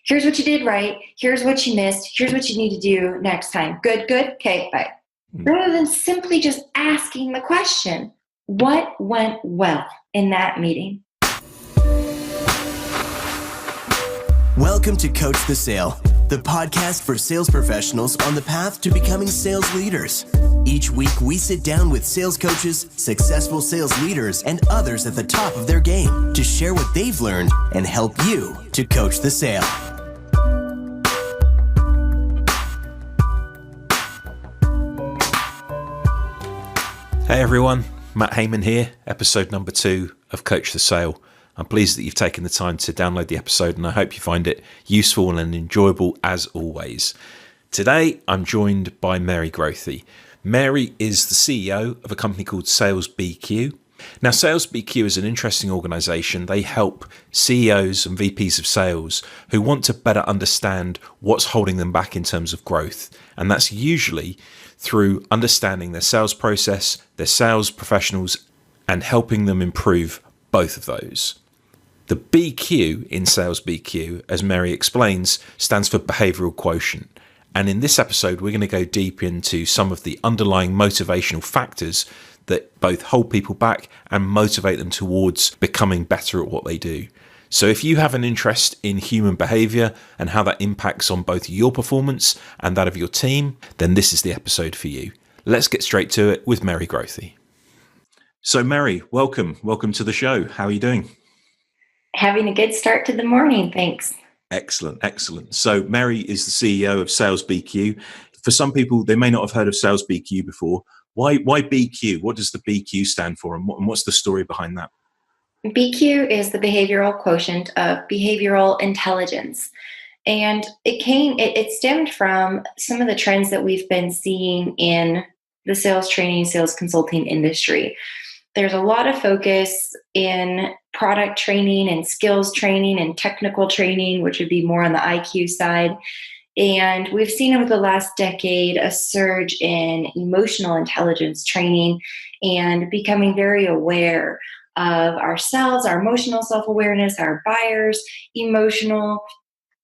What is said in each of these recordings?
Here's what you did right. Here's what you missed. Here's what you need to do next time. Good, good. Okay, bye. Rather than simply just asking the question, what went well in that meeting? Welcome to Coach the Sale, the podcast for sales professionals on the path to becoming sales leaders. Each week, we sit down with sales coaches, successful sales leaders, and others at the top of their game to share what they've learned and help you to coach the sale. Hey everyone, Matt Heyman here, episode number 2 of Coach the Sale. I'm pleased that you've taken the time to download the episode and I hope you find it useful and enjoyable as always. Today, I'm joined by Mary Grothe. Mary is the CEO of a company called Sales BQ. Now, Sales BQ is an interesting organisation. They help CEOs and VPs of sales who want to better understand what's holding them back in terms of growth. And that's usually through understanding their sales process, their sales professionals, and helping them improve both of those. The BQ in Sales BQ, as Mary explains, stands for behavioural quotient. And in this episode, we're going to go deep into some of the underlying motivational factors that both hold people back and motivate them towards becoming better at what they do. So if you have an interest in human behaviour and how that impacts on both your performance and that of your team, then this is the episode for you. Let's get straight to it with Mary Grothe. So Mary, welcome to the show. How are you doing? Having a good start to the morning, thanks. Excellent. So Mary is the CEO of Sales BQ. For some people, they may not have heard of Sales BQ before. Why BQ? What does the BQ stand for, and what's the story behind that? BQ is the behavioral quotient of behavioral intelligence. And it stemmed from some of the trends that we've been seeing in the sales training, sales consulting industry. There's a lot of focus in product training and skills training and technical training, which would be more on the IQ side. And we've seen over the last decade a surge in emotional intelligence training and becoming very aware of ourselves, our emotional self-awareness, our buyers' emotional,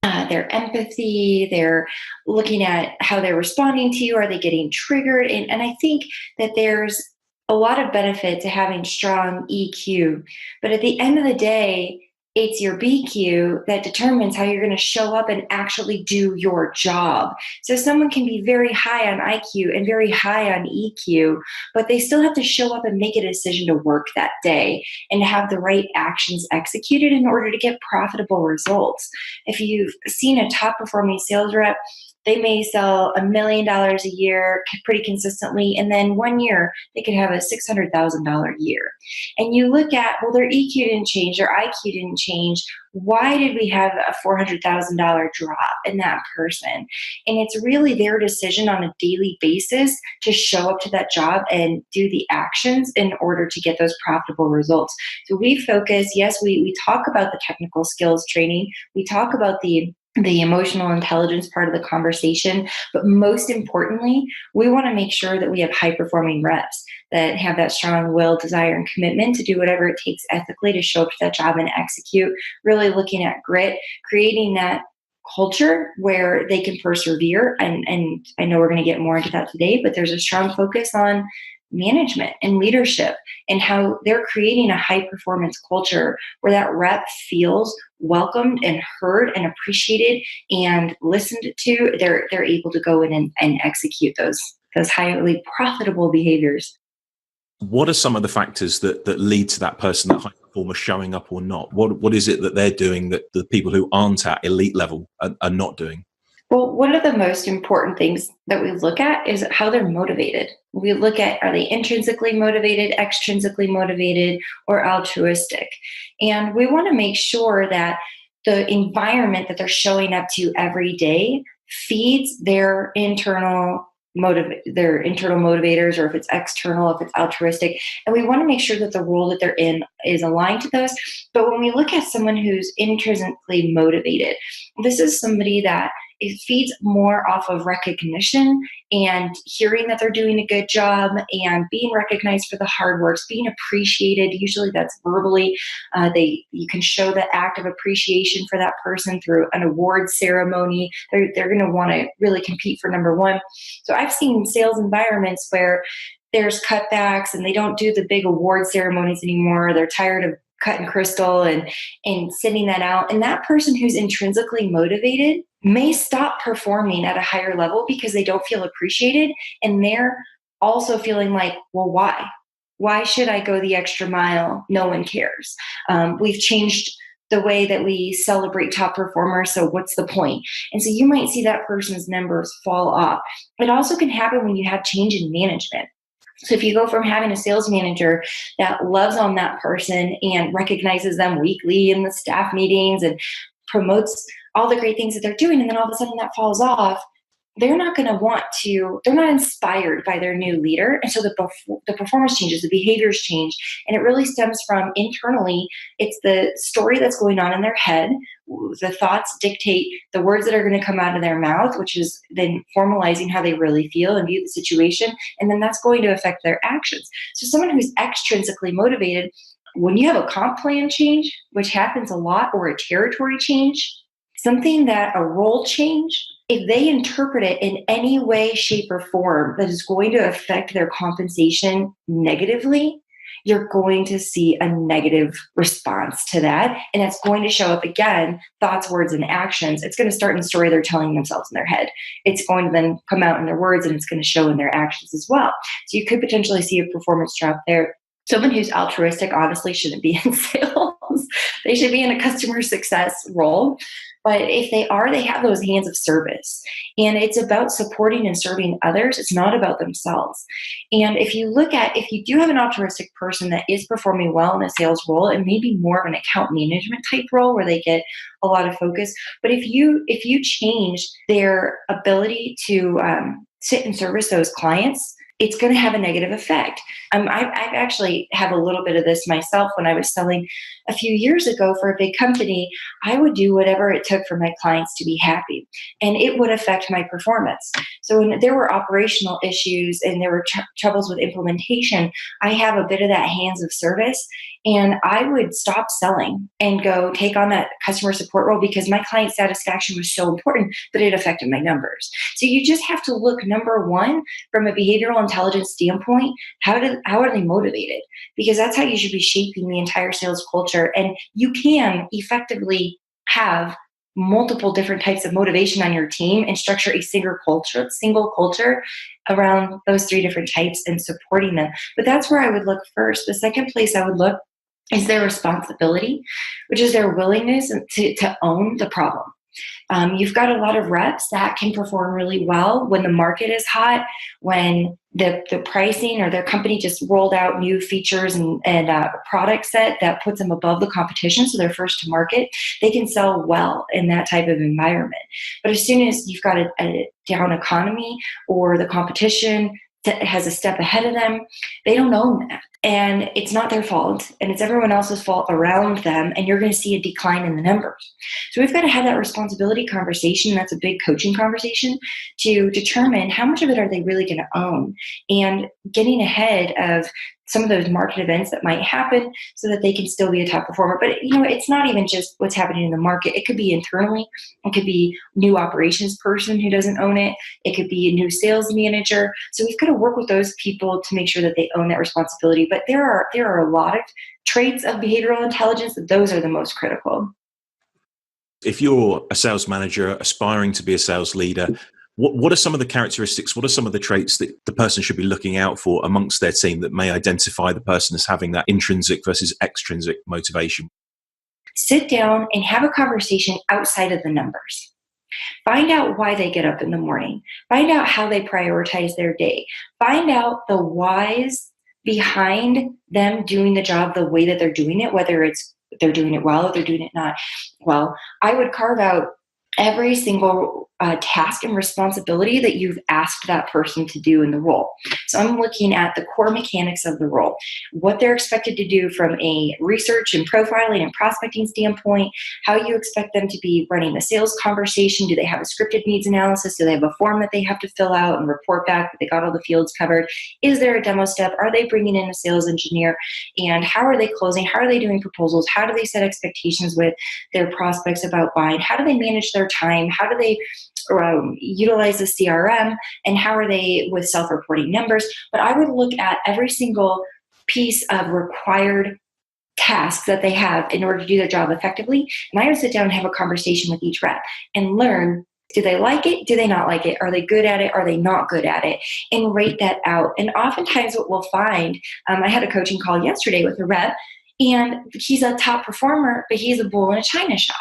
their empathy, they're looking at how they're responding to you. Are they getting triggered? And I think that there's a lot of benefit to having strong EQ. But at the end of the day, it's your BQ that determines how you're going to show up and actually do your job. So someone can be very high on IQ and very high on EQ, but they still have to show up and make a decision to work that day and to have the right actions executed in order to get profitable results. If you've seen a top performing sales rep, they may sell $1 million a year pretty consistently, and then 1 year they could have a $600,000 year. And you look at, well, their EQ didn't change, their IQ didn't change. Why did we have a $400,000 drop in that person? And it's really their decision on a daily basis to show up to that job and do the actions in order to get those profitable results. So we focus, yes, we talk about the technical skills training, we talk about the emotional intelligence part of the conversation. But most importantly, we want to make sure that we have high performing reps that have that strong will, desire, and commitment to do whatever it takes ethically to show up to that job and execute, really looking at grit, creating that culture where they can persevere. And I know we're going to get more into that today, but there's a strong focus on management and leadership and how they're creating a high performance culture where that rep feels welcomed and heard and appreciated and listened to. They're able to go in and execute those highly profitable behaviors. What are some of the factors that lead to that person, that high performer, showing up or not? What is it that they're doing that the people who aren't at elite level are not doing? Well, one of the most important things that we look at is how they're motivated. We look at, are they intrinsically motivated, extrinsically motivated, or altruistic? And we want to make sure that the environment that they're showing up to every day feeds their internal motivators, or if it's external, if it's altruistic. And we want to make sure that the role that they're in is aligned to those. But when we look at someone who's intrinsically motivated, this is somebody that it feeds more off of recognition and hearing that they're doing a good job and being recognized for the hard works, being appreciated. Usually that's verbally. You can show the act of appreciation for that person through an award ceremony. They're going to want to really compete for number one. So I've seen sales environments where there's cutbacks and they don't do the big award ceremonies anymore. They're tired of cutting crystal and sending that out. And that person who's intrinsically motivated may stop performing at a higher level because they don't feel appreciated. And they're also feeling like, well, why? Why should I go the extra mile? No one cares. We've changed the way that we celebrate top performers. So what's the point? And so you might see that person's numbers fall off. It also can happen when you have change in management. So if you go from having a sales manager that loves on that person and recognizes them weekly in the staff meetings and promotes all the great things that they're doing, and then all of a sudden that falls off, they're not going to they're not inspired by their new leader. And so the performance changes, the behaviors change. And it really stems from internally. It's the story that's going on in their head. The thoughts dictate the words that are going to come out of their mouth, which is then formalizing how they really feel and view the situation. And then that's going to affect their actions. So someone who's extrinsically motivated, when you have a comp plan change, which happens a lot, or a territory change, something that a role change, if they interpret it in any way, shape, or form that is going to affect their compensation negatively, you're going to see a negative response to that. And it's going to show up again, thoughts, words, and actions. It's going to start in the story they're telling themselves in their head. It's going to then come out in their words, and it's going to show in their actions as well. So you could potentially see a performance drop there. Someone who's altruistic honestly shouldn't be in sales. They should be in a customer success role. But if they are, they have those hands of service. And it's about supporting and serving others. It's not about themselves. And if you do have an altruistic person that is performing well in a sales role, it may be more of an account management type role where they get a lot of focus. But if you change their ability to sit and service those clients, it's going to have a negative effect. I actually have a little bit of this myself. When I was selling a few years ago for a big company, I would do whatever it took for my clients to be happy, and it would affect my performance. So when there were operational issues and there were troubles with implementation, I have a bit of that hands of service, and I would stop selling and go take on that customer support role because my client satisfaction was so important, but it affected my numbers. So you just have to look, number one, from a behavioral intelligence standpoint, how are they motivated? Because that's how you should be shaping the entire sales culture. And you can effectively have multiple different types of motivation on your team and structure a single culture around those three different types and supporting them. But that's where I would look first. The second place I would look is their responsibility, which is their willingness to own the problem. You've got a lot of reps that can perform really well when the market is hot, when the pricing or their company just rolled out new features and a product set that puts them above the competition, so they're first to market. They can sell well in that type of environment. But as soon as you've got a down economy or the competition that has a step ahead of them, they don't own that. And it's not their fault, and it's everyone else's fault around them, and you're going to see a decline in the numbers. So we've got to have that responsibility conversation. That's a big coaching conversation to determine how much of it are they really going to own, and getting ahead of some of those market events that might happen so that they can still be a top performer. But it's not even just what's happening in the market. It could be internally. It could be new operations person who doesn't own it. It could be a new sales manager. So we've got to work with those people to make sure that they own that responsibility. But there are a lot of traits of behavioral intelligence that those are the most critical. If you're a sales manager aspiring to be a sales leader, what are some of the characteristics, what are some of the traits that the person should be looking out for amongst their team that may identify the person as having that intrinsic versus extrinsic motivation? Sit down and have a conversation outside of the numbers. Find out why they get up in the morning. Find out how they prioritize their day. Find out the whys behind them doing the job the way that they're doing it, whether it's they're doing it well or they're doing it not well. I would carve out every single task and responsibility that you've asked that person to do in the role. So I'm looking at the core mechanics of the role, what they're expected to do from a research and profiling and prospecting standpoint, how you expect them to be running the sales conversation. Do they have a scripted needs analysis? Do they have a form that they have to fill out and report back that they got all the fields covered? Is there a demo step? Are they bringing in a sales engineer? And how are they closing? How are they doing proposals? How do they set expectations with their prospects about buying? How do they manage their time? How do they utilize the CRM? And how are they with self-reporting numbers? But I would look at every single piece of required tasks that they have in order to do their job effectively. And I would sit down and have a conversation with each rep and learn, do they like it? Do they not like it? Are they good at it? Are they not good at it? And rate that out. And oftentimes what we'll find, I had a coaching call yesterday with a rep, and he's a top performer, but he's a bull in a china shop.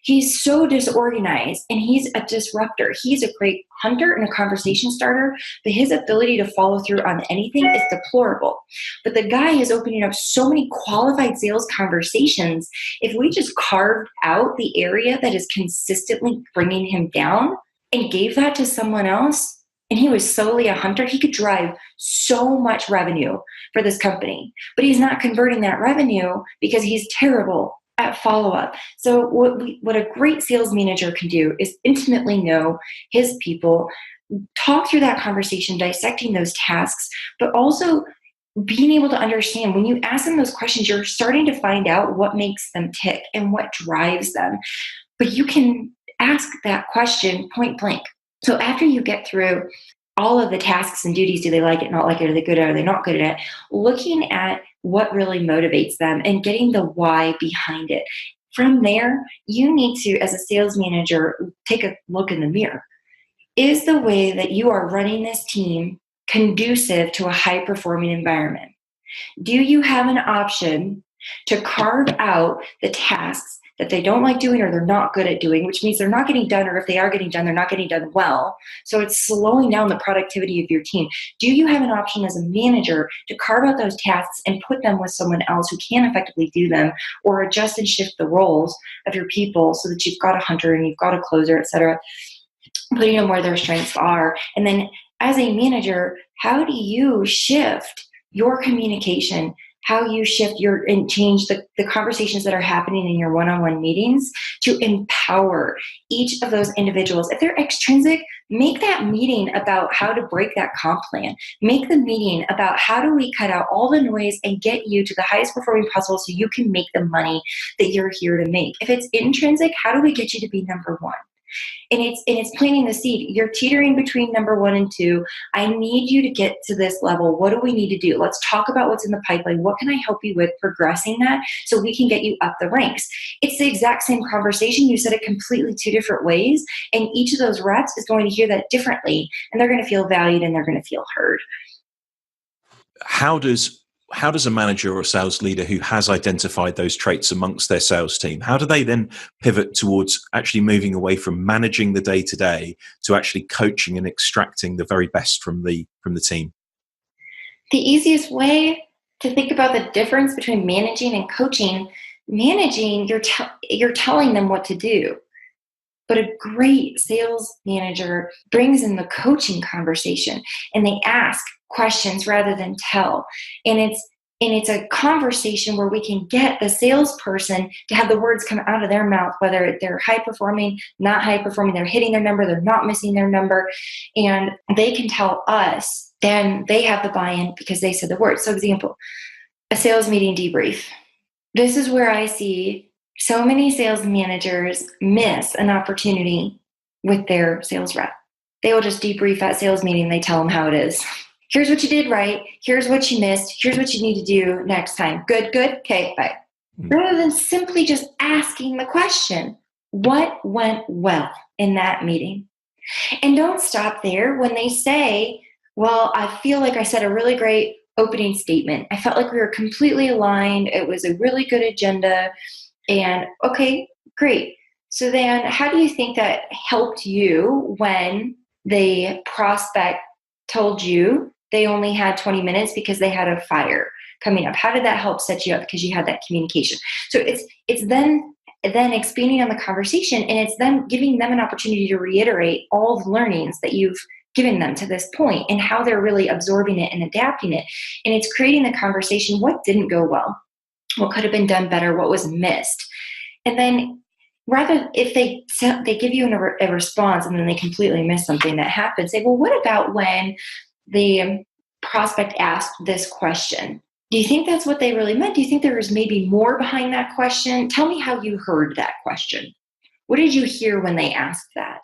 He's so disorganized and he's a disruptor. He's a great hunter and a conversation starter, but his ability to follow through on anything is deplorable. But the guy is opening up so many qualified sales conversations. If we just carved out the area that is consistently bringing him down and gave that to someone else, and he was solely a hunter, he could drive so much revenue for this company. But he's not converting that revenue because he's terrible at follow-up. So what a great sales manager can do is intimately know his people, talk through that conversation, dissecting those tasks, but also being able to understand when you ask them those questions, you're starting to find out what makes them tick and what drives them. But you can ask that question point blank. So after you get through all of the tasks and duties, do they like it, not like it, are they good at it, are they not good at it, looking at what really motivates them and getting the why behind it. From there, you need to, as a sales manager, take a look in the mirror. Is the way that you are running this team conducive to a high-performing environment? Do you have an option to carve out the tasks that they don't like doing or they're not good at doing, which means they're not getting done, or if they are getting done, they're not getting done well. So it's slowing down the productivity of your team. Do you have an option as a manager to carve out those tasks and put them with someone else who can effectively do them, or adjust and shift the roles of your people so that you've got a hunter and you've got a closer, et cetera, putting them where their strengths are? And then as a manager, how do you shift your communication, how you shift and change the conversations that are happening in your one-on-one meetings to empower each of those individuals? If they're extrinsic, make that meeting about how to break that comp plan. Make the meeting about how do we cut out all the noise and get you to the highest performing possible so you can make the money that you're here to make. If it's intrinsic, how do we get you to be number one? And it's planting the seed. You're teetering between number 1 and 2. I need you to get to this level. What do we need to do? Let's talk about what's in the pipeline. What can I help you with progressing that so we can get you up the ranks? It's the exact same conversation. You said it completely 2 different ways. And each of those reps is going to hear that differently. And they're going to feel valued and they're going to feel heard. How does a manager or a sales leader who has identified those traits amongst their sales team, how do they then pivot towards actually moving away from managing the day-to-day to actually coaching and extracting the very best from the team? The easiest way to think about the difference between managing and coaching, managing, you're telling them what to do. But a great sales manager brings in the coaching conversation, and they ask questions rather than tell. And it's a conversation where we can get the salesperson to have the words come out of their mouth, whether they're high performing, not high performing, they're hitting their number, they're not missing their number, and they can tell us, then they have the buy-in because they said the words. So example, a sales meeting debrief. This is where I see so many sales managers miss an opportunity with their sales rep. They will just debrief that sales meeting. They tell them how it is. Here's what you did right. Here's what you missed. Here's what you need to do next time. Good. Okay, bye. Rather than simply just asking the question, what went well in that meeting? And don't stop there. When they say, well, I feel like I said a really great opening statement. I felt like we were completely aligned. It was a really good agenda. And okay, great. So then how do you think that helped you when the prospect told you they only had 20 minutes because they had a fire coming up? How did that help set you up because you had that communication? So it's then then expanding on the conversation, and it's then giving them an opportunity to reiterate all the learnings that you've given them to this point and how they're really absorbing it and adapting it. And it's creating the conversation. What didn't go well? What could have been done better? What was missed? And then rather, if they give you a response and then they completely miss something that happened, say, well, what about when the prospect asked this question? Do you think that's what they really meant? Do you think there was maybe more behind that question? Tell me how you heard that question. What did you hear when they asked that?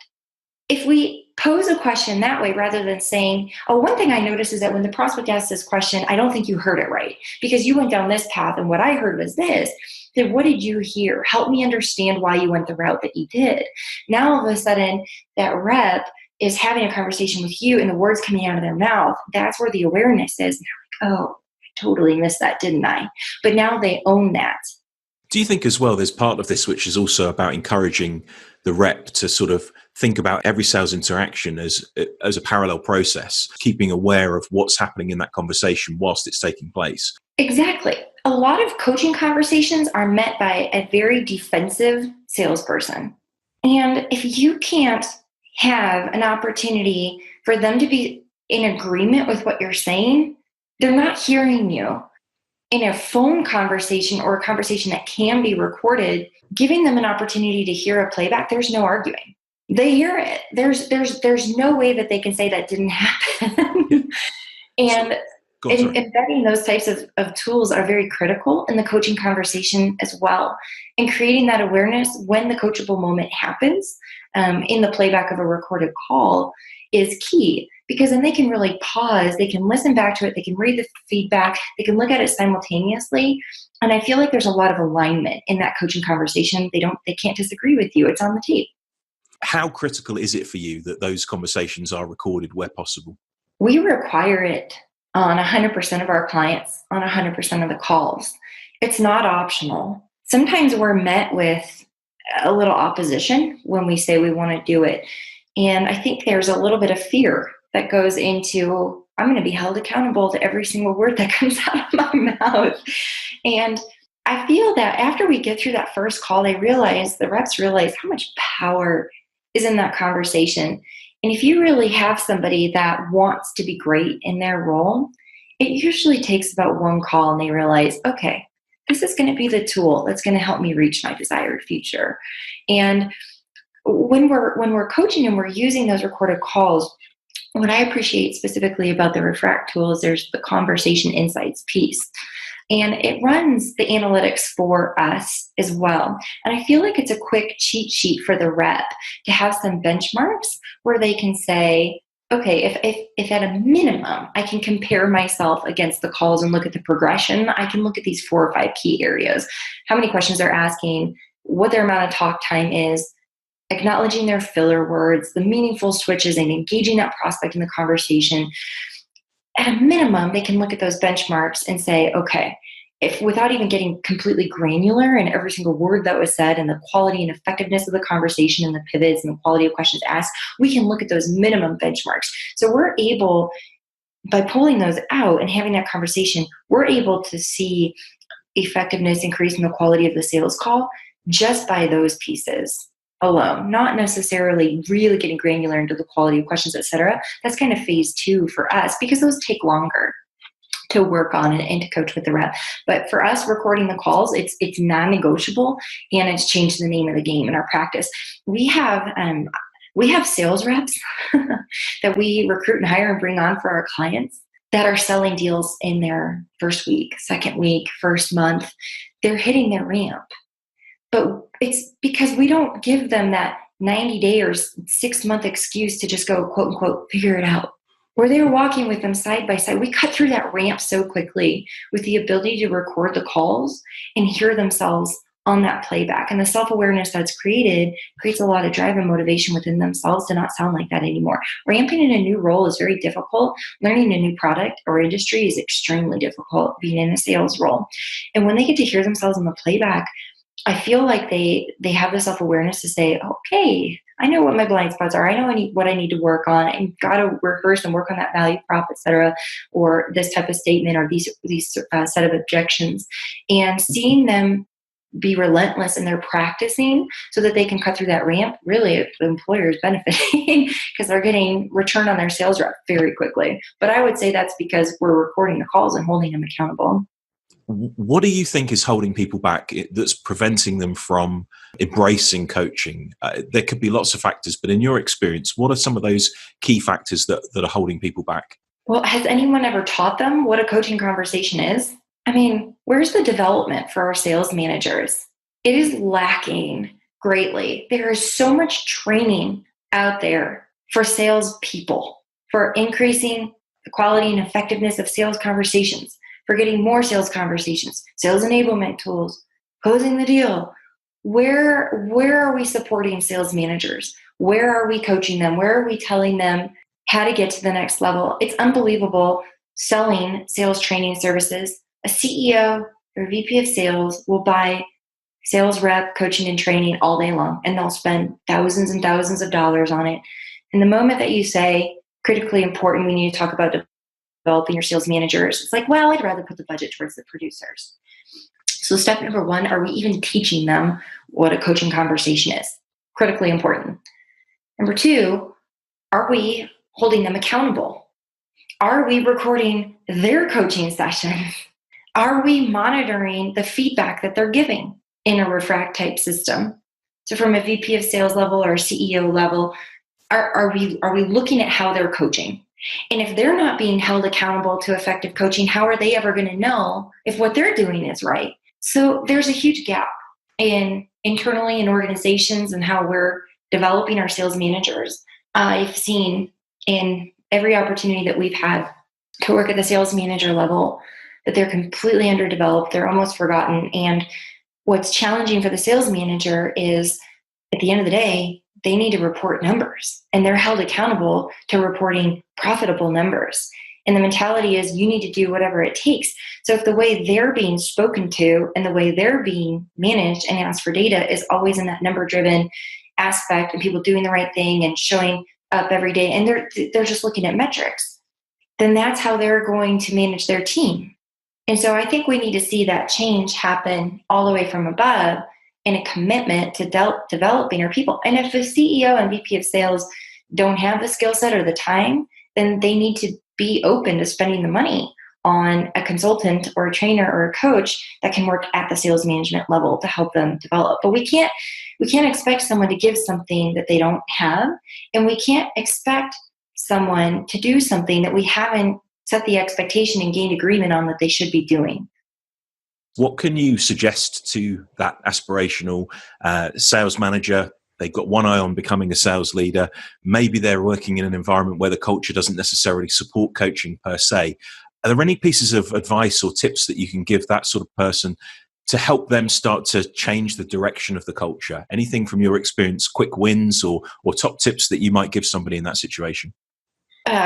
If we pose a question that way, rather than saying, oh, one thing I noticed is that when the prospect asks this question, I don't think you heard it right because you went down this path and what I heard was this, then what did you hear? Help me understand why you went the route that you did. Now, all of a sudden, that rep is having a conversation with you and the words coming out of their mouth. That's where the awareness is. And they're like, oh, I totally missed that, didn't I? But now they own that. Do you think as well there's part of this which is also about encouraging the rep to sort of think about every sales interaction as a parallel process, keeping aware of what's happening in that conversation whilst it's taking place? Exactly. A lot of coaching conversations are met by a very defensive salesperson. And if you can't have an opportunity for them to be in agreement with what you're saying, they're not hearing you. In a phone conversation or a conversation that can be recorded, giving them an opportunity to hear a playback, there's no arguing. They hear it. There's no way that they can say that didn't happen. And embedding those types of tools are very critical in the coaching conversation as well. And creating that awareness when the coachable moment happens in the playback of a recorded call is key. Because then they can really pause, they can listen back to it, they can read the feedback, they can look at it simultaneously. And I feel like there's a lot of alignment in that coaching conversation. They can't disagree with you. It's on the tape. How critical is it for you that those conversations are recorded where possible? We require it on 100% of our clients, on 100% of the calls. It's not optional. Sometimes we're met with a little opposition when we say we want to do it. And I think there's a little bit of fear that goes into, I'm going to be held accountable to every single word that comes out of my mouth. And I feel that after we get through that first call, the reps realize how much power is in that conversation. And if you really have somebody that wants to be great in their role, it usually takes about one call and they realize, okay, this is going to be the tool that's going to help me reach my desired future. And when we're coaching and we're using those recorded calls, what I appreciate specifically about the Refract tool is there's the conversation insights piece. And it runs the analytics for us as well. And I feel like it's a quick cheat sheet for the rep to have some benchmarks where they can say, okay, if at a minimum I can compare myself against the calls and look at the progression, I can look at these 4 or 5 key areas. How many questions they're asking, what their amount of talk time is, acknowledging their filler words, the meaningful switches, and engaging that prospect in the conversation. At a minimum, they can look at those benchmarks and say, okay, if without even getting completely granular in every single word that was said and the quality and effectiveness of the conversation and the pivots and the quality of questions asked, we can look at those minimum benchmarks. So we're able, by pulling those out and having that conversation, we're able to see effectiveness increase in the quality of the sales call just by those pieces alone, not necessarily really getting granular into the quality of questions, et cetera. That's kind of phase 2 for us because those take longer to work on and to coach with the rep. But for us, recording the calls, it's non-negotiable, and it's changed the name of the game in our practice. We have sales reps that we recruit and hire and bring on for our clients that are selling deals in their first week, second week, first month. They're hitting their ramp. But it's because we don't give them that 90-day or 6-month excuse to just go, quote unquote, figure it out. Where they're walking with them side by side. We cut through that ramp so quickly with the ability to record the calls and hear themselves on that playback. And the self-awareness that's created creates a lot of drive and motivation within themselves to not sound like that anymore. Ramping in a new role is very difficult. Learning a new product or industry is extremely difficult, being in a sales role. And when they get to hear themselves on the playback, I feel like they have the self-awareness to say, okay, I know what my blind spots are. I know what I need to work on. I got to rehearse and work on that value prop, et cetera, or this type of statement or these set of objections. And seeing them be relentless in their practicing so that they can cut through that ramp, really the employer is benefiting because they're getting return on their sales rep very quickly. But I would say that's because we're recording the calls and holding them accountable. What do you think is holding people back that's preventing them from embracing coaching? There could be lots of factors, but in your experience, what are some of those key factors that are holding people back? Well, has anyone ever taught them what a coaching conversation is? I mean, where's the development for our sales managers? It is lacking greatly. There is so much training out there for sales people, for increasing the quality and effectiveness of sales conversations, for getting more sales conversations, sales enablement tools, closing the deal. Where are we supporting sales managers? Where are we coaching them? Where are we telling them how to get to the next level? It's unbelievable selling sales training services. A CEO or VP of sales will buy sales rep coaching and training all day long, and they'll spend thousands and thousands of dollars on it. And the moment that you say, critically important, we need to talk about developing your sales managers, it's like, well, I'd rather put the budget towards the producers. So step number one, are we even teaching them what a coaching conversation is? Critically important. Number two, are we holding them accountable? Are we recording their coaching sessions? Are we monitoring the feedback that they're giving in a Refract type system? So from a VP of sales level or a CEO level, are we looking at how they're coaching? And if they're not being held accountable to effective coaching, how are they ever going to know if what they're doing is right? So there's a huge gap internally in organizations and how we're developing our sales managers. I've seen in every opportunity that we've had to work at the sales manager level that they're completely underdeveloped, they're almost forgotten. And what's challenging for the sales manager is at the end of the day, they need to report numbers and they're held accountable to reporting profitable numbers. And the mentality is you need to do whatever it takes. So if the way they're being spoken to and the way they're being managed and asked for data is always in that number-driven aspect and people doing the right thing and showing up every day and they're just looking at metrics, then that's how they're going to manage their team. And so I think we need to see that change happen all the way from above in a commitment to developing our people. And if the CEO and VP of sales don't have the skill set or the time, then they need to be open to spending the money on a consultant or a trainer or a coach that can work at the sales management level to help them develop. But we can't expect someone to give something that they don't have, and we can't expect someone to do something that we haven't set the expectation and gained agreement on that they should be doing. What can you suggest to that aspirational sales manager? They've got one eye on becoming a sales leader. Maybe they're working in an environment where the culture doesn't necessarily support coaching per se. Are there any pieces of advice or tips that you can give that sort of person to help them start to change the direction of the culture? Anything from your experience, quick wins or top tips that you might give somebody in that situation?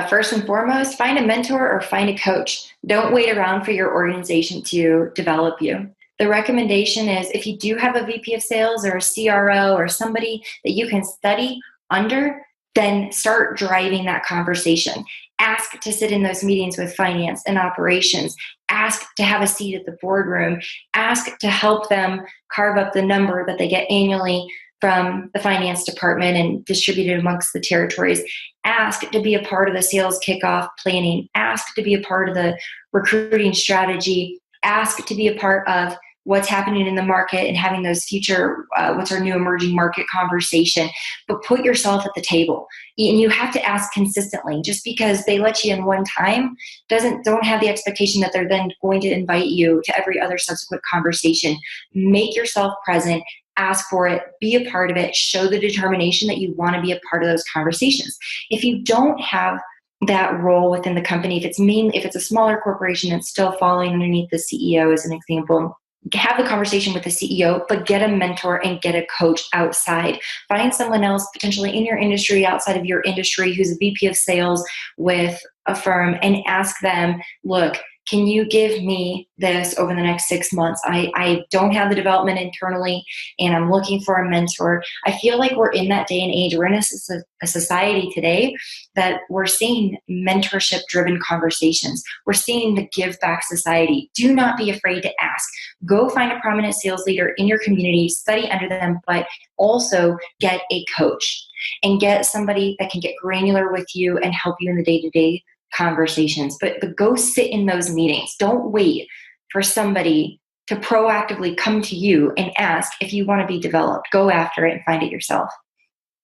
First and foremost, find a mentor or find a coach. Don't wait around for your organization to develop you. The recommendation is if you do have a VP of sales or a CRO or somebody that you can study under, then start driving that conversation. Ask to sit in those meetings with finance and operations. Ask to have a seat at the boardroom. Ask to help them carve up the number that they get annually from the finance department and distribute it amongst the territories. Ask to be a part of the sales kickoff planning. Ask to be a part of the recruiting strategy. Ask to be a part of what's happening in the market and having those future, what's our new emerging market conversation. But put yourself at the table. And you have to ask consistently. Just because they let you in one time, don't have the expectation that they're then going to invite you to every other subsequent conversation. Make yourself present. Ask for it, be a part of it, show the determination that you want to be a part of those conversations. If you don't have that role within the company, if it's a smaller corporation that's still falling underneath the CEO as an example, have the conversation with the CEO, but get a mentor and get a coach outside. Find someone else potentially in your industry, outside of your industry, who's a VP of sales with a firm and ask them, look, can you give me this over the next 6 months? I don't have the development internally and I'm looking for a mentor. I feel like we're in that day and age. We're in a society today that we're seeing mentorship driven conversations. We're seeing the give back society. Do not be afraid to ask. Go find a prominent sales leader in your community, study under them, but also get a coach and get somebody that can get granular with you and help you in the day-to-day conversations. But go sit in those meetings. Don't wait for somebody to proactively come to you and ask if you want to be developed. Go after it and find it yourself.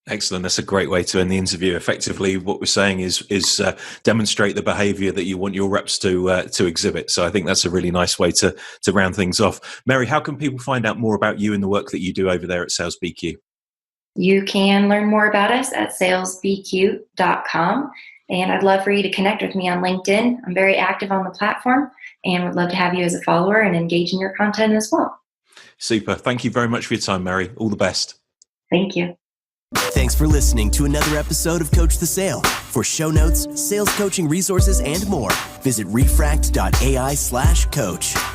Excellent. That's a great way to end the interview. Effectively, what we're saying is demonstrate the behaviour that you want your reps to exhibit. So I think that's a really nice way to round things off. Mary, how can people find out more about you and the work that you do over there at Sales BQ? You can learn more about us at salesbq.com. And I'd love for you to connect with me on LinkedIn. I'm very active on the platform and would love to have you as a follower and engage in your content as well. Super. Thank you very much for your time, Mary. All the best. Thank you. Thanks for listening to another episode of Coach the Sale. For show notes, sales coaching resources, and more, visit refract.ai/coach.